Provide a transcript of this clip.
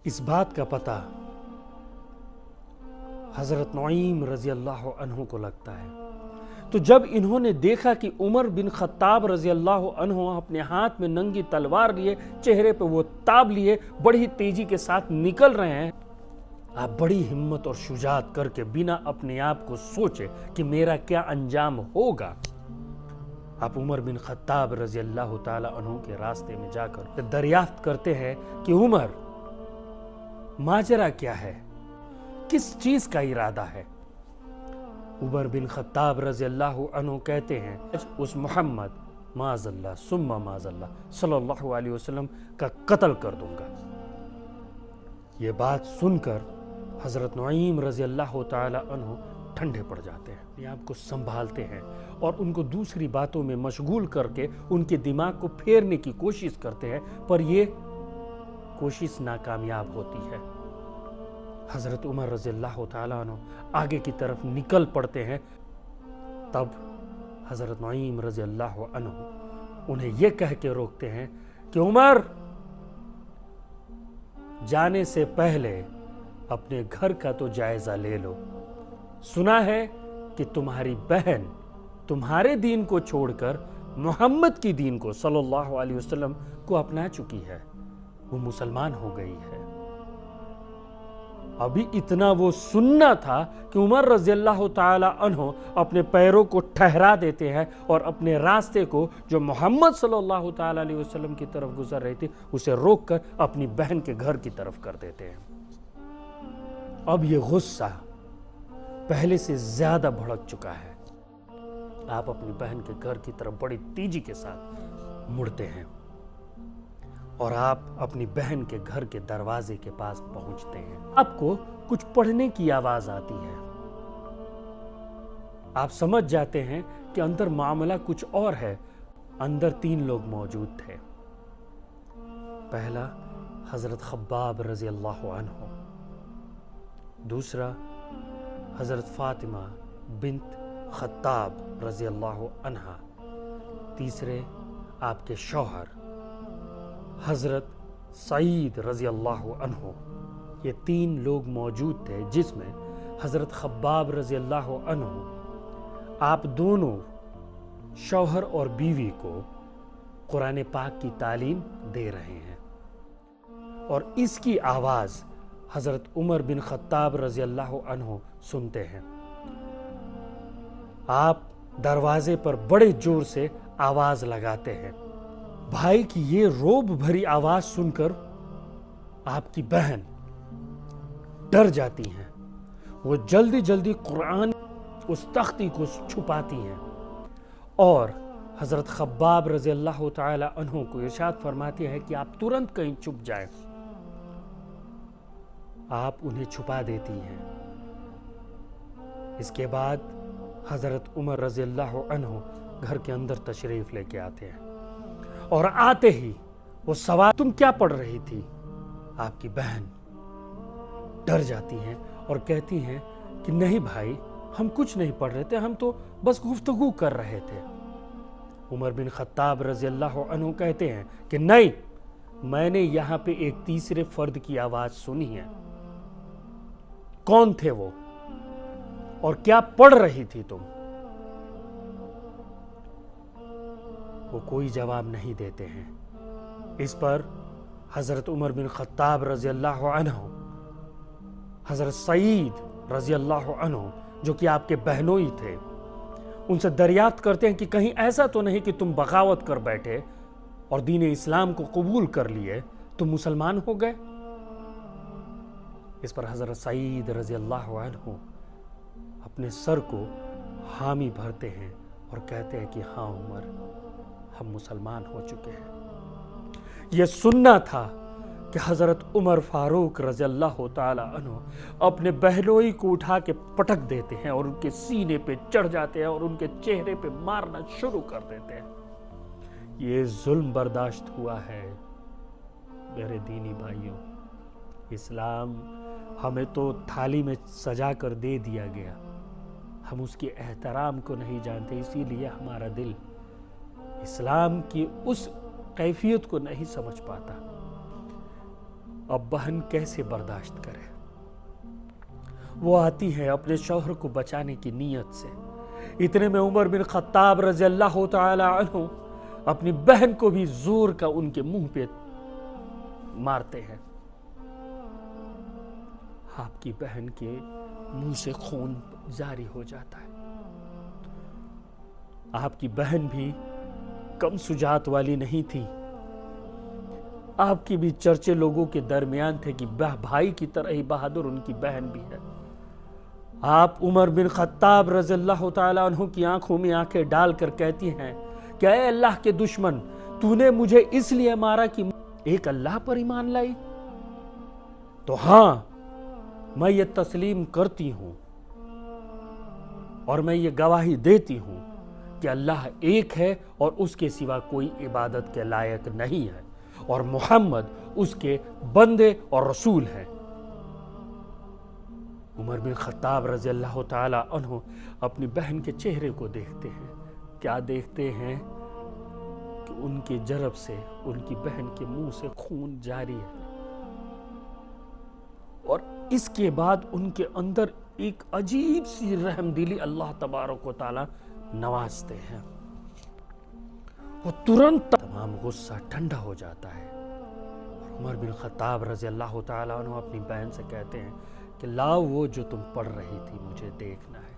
اس بات کا پتہ حضرت نعیم رضی اللہ عنہ کو لگتا ہے۔ تو جب انہوں نے دیکھا کہ عمر بن خطاب رضی اللہ عنہ اپنے ہاتھ میں ننگی تلوار لیے، چہرے پہ وہ تاب لیے، بڑی تیزی کے ساتھ نکل رہے ہیں، آپ بڑی ہمت اور شجاعت کر کے بنا اپنے آپ کو سوچے کہ میرا کیا انجام ہوگا، آپ عمر بن خطاب رضی اللہ تعالی عنہ کے راستے میں جا کر دریافت کرتے ہیں کہ عمر، ماجرا کیا ہے، کس چیز کا ارادہ ہے؟ عمر بن خطاب رضی اللہ عنہ کہتے ہیں اس محمد معاذ اللہ ثم معاذ اللہ صلی اللہ علیہ وسلم کا قتل کر دوں گا۔ یہ بات سن کر حضرت نعیم رضی اللہ تعالی عنہ ٹھنڈے پڑ جاتے ہیں، اپنے آپ کو سنبھالتے ہیں اور ان کو دوسری باتوں میں مشغول کر کے ان کے دماغ کو پھیرنے کی کوشش کرتے ہیں، پر یہ کوشش ناکامیاب ہوتی ہے۔ حضرت عمر رضی اللہ تعالیٰ عنہ آگے کی طرف نکل پڑتے ہیں، تب حضرت نعیم رضی اللہ عنہ انہیں یہ کہہ کے روکتے ہیں کہ عمر، جانے سے پہلے اپنے گھر کا تو جائزہ لے لو۔ سنا ہے کہ تمہاری بہن تمہارے دین کو چھوڑ کر محمد کی دین کو صلی اللہ علیہ وسلم کو اپنا چکی ہے، وہ مسلمان ہو گئی ہے۔ ابھی اتنا وہ سننا تھا کہ عمر رضی اللہ تعالی عنہ اپنے پیروں کو ٹھہرا دیتے ہیں اور اپنے راستے کو جو محمد صلی اللہ تعالی علیہ وسلم کی طرف گزر رہی تھی اسے روک کر اپنی بہن کے گھر کی طرف کر دیتے ہیں۔ اب یہ غصہ پہلے سے زیادہ بھڑک چکا ہے، آپ اپنی بہن کے گھر کی طرف بڑی تیزی کے ساتھ مڑتے ہیں اور آپ اپنی بہن کے گھر کے دروازے کے پاس پہنچتے ہیں۔ آپ کو کچھ پڑھنے کی آواز آتی ہے، آپ سمجھ جاتے ہیں کہ اندر معاملہ کچھ اور ہے۔ اندر 3 لوگ موجود تھے۔ پہلا حضرت خباب رضی اللہ عنہ، دوسرا حضرت فاطمہ بنت خطاب رضی اللہ عنہا، تیسرے آپ کے شوہر حضرت سعید رضی اللہ عنہ۔ یہ 3 لوگ موجود تھے، جس میں حضرت خباب رضی اللہ عنہ آپ دونوں شوہر اور بیوی کو قرآن پاک کی تعلیم دے رہے ہیں، اور اس کی آواز حضرت عمر بن خطاب رضی اللہ عنہ سنتے ہیں۔ آپ دروازے پر بڑے زور سے آواز لگاتے ہیں۔ بھائی کی یہ روب بھری آواز سن کر آپ کی بہن ڈر جاتی ہیں، وہ جلدی جلدی قرآن اس تختی کو چھپاتی ہیں اور حضرت خباب رضی اللہ تعالی عنہ کو ارشاد فرماتی ہے کہ آپ ترنت کہیں چھپ جائیں۔ آپ انہیں چھپا دیتی ہیں۔ اس کے بعد حضرت عمر رضی اللہ عنہ گھر کے اندر تشریف لے کے آتے ہیں، اور آتے ہی وہ سوال، تم کیا پڑھ رہی تھی؟ آپ کی بہن ڈر جاتی ہیں اور کہتی ہیں کہ نہیں بھائی، ہم کچھ نہیں پڑھ رہے تھے، ہم تو بس گفتگو کر رہے تھے۔ عمر بن خطاب رضی اللہ عنہ کہتے ہیں کہ نہیں، میں نے یہاں پہ ایک تیسرے فرد کی آواز سنی ہے۔ کون تھے وہ اور کیا پڑھ رہی تھی تم؟ وہ کوئی جواب نہیں دیتے ہیں۔ اس پر حضرت عمر بن خطاب رضی اللہ عنہ حضرت سعید رضی اللہ عنہ، جو کہ آپ کے بہنوئی تھے، ان سے دریافت کرتے ہیں کہ کہیں ایسا تو نہیں کہ تم بغاوت کر بیٹھے اور دین اسلام کو قبول کر لیے، تم مسلمان ہو گئے؟ اس پر حضرت سعید رضی اللہ عنہ اپنے سر کو حامی بھرتے ہیں اور کہتے ہیں کہ ہاں عمر، ہم مسلمان ہو چکے ہیں۔ یہ سننا تھا کہ حضرت عمر فاروق رضی اللہ تعالی عنہ اپنے بہنوئی کو اٹھا کے پٹک دیتے ہیں اور ان کے سینے پہ چڑھ جاتے ہیں اور ان کے چہرے پہ مارنا شروع کر دیتے ہیں۔ یہ ظلم برداشت ہوا ہے میرے دینی بھائیوں۔ اسلام ہمیں تو تھالی میں سجا کر دے دیا گیا، ہم اس کے احترام کو نہیں جانتے، اسی لیے ہمارا دل اسلام کی اس کیفیت کو نہیں سمجھ پاتا۔ اب بہن کیسے برداشت کرے؟ وہ آتی ہے اپنے شوہر کو بچانے کی نیت سے، اتنے میں عمر بن خطاب رضی اللہ تعالی عنہ اپنی بہن کو بھی زور کا ان کے منہ پہ مارتے ہیں۔ آپ کی بہن کے منہ سے خون جاری ہو جاتا ہے۔ آپ کی بہن بھی کم شجاعت والی نہیں تھی، آپ کی بھی چرچے لوگوں کے درمیان تھے کہ بھائی کی طرح ہی بہادر ان کی بہن بھی ہے۔ آپ عمر بن خطاب رضی اللہ تعالیٰ عنہ کی آنکھوں میں آنکھیں ڈال کر کہتی ہیں کہ اے اللہ کے دشمن، تو نے مجھے اس لیے مارا کہ ایک اللہ پر ایمان لائی؟ تو ہاں، میں یہ تسلیم کرتی ہوں اور میں یہ گواہی دیتی ہوں کہ اللہ ایک ہے اور اس کے سوا کوئی عبادت کے لائق نہیں ہے، اور محمد اس کے بندے اور رسول ہیں۔ عمر بن خطاب رضی اللہ تعالی عنہ اپنی بہن کے چہرے کو دیکھتے ہیں، کیا دیکھتے ہیں کہ ان کے جرب سے ان کی بہن کے منہ سے خون جاری ہے، اور اس کے بعد ان کے اندر ایک عجیب سی رحم دلی اللہ تبارک و تعالی نوازتے ہیں، وہ ترنت تمام غصہ ٹھنڈا ہو جاتا ہے۔ اور عمر بن خطاب رضی اللہ تعالیٰ عنہ اپنی بہن سے کہتے ہیں کہ لاؤ وہ جو تم پڑھ رہی تھی، مجھے دیکھنا ہے۔